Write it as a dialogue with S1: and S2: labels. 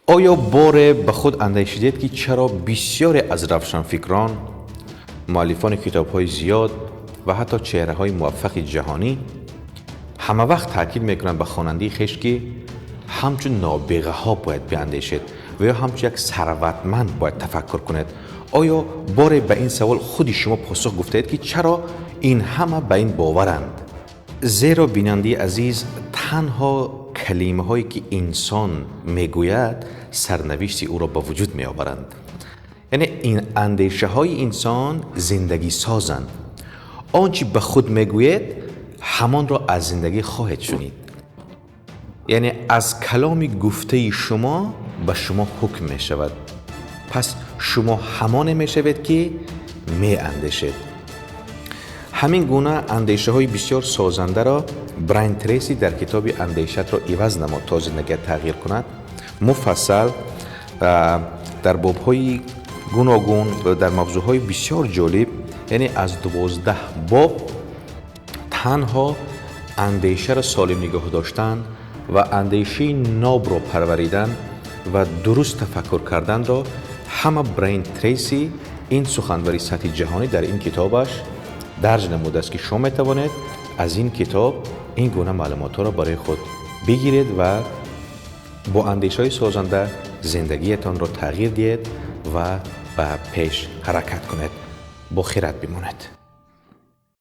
S1: آیا بار به خود اندیشیدید که چرا بسیاری از روشنفکران، مؤلفان کتاب‌های زیاد و حتی چهره‌های موفق جهانی همه وقت تاکید میکنند به خواننده خویش که همچون نابغه ها باید بیاندیشید و یا همچون یک ثروتمند باید تفکر کنید؟ آیا بار به این سوال خود شما پاسخ گفتید که چرا این همه به این باورند؟ زیرا بیننده عزیز، تنها کلمه هایی که انسان میگوید سرنوشت او را به وجود می آورند. یعنی این اندیشه های انسان زندگی سازند. آنچه به خود میگوید همان را از زندگی خواهید شنید. یعنی از کلام گفته شما به شما حکم می شود. پس شما همان می شود که می اندیشید. همین گونه اندیشه های بسیار سازنده را براین تریسی در کتاب اندیشت را عوض نمود تا زندگی تغییر کند مفصل در باب های گوناگون و در موضوع های بسیار جالب، یعنی از 12 باب تنها اندیشه را سالم نگاه داشتن و اندیشه ناب را پروریدن و درست تفکر کردن را همه براین تریسی این سخنوری سطح جهانی در این کتابش درج نموده است که شما میتوانید از این کتاب این گونه معلومات را برای خود بگیرید و با اندیشه های سازنده زندگیتان را تغییر دهید و به پیش حرکت کنید. با خیرات بمانید.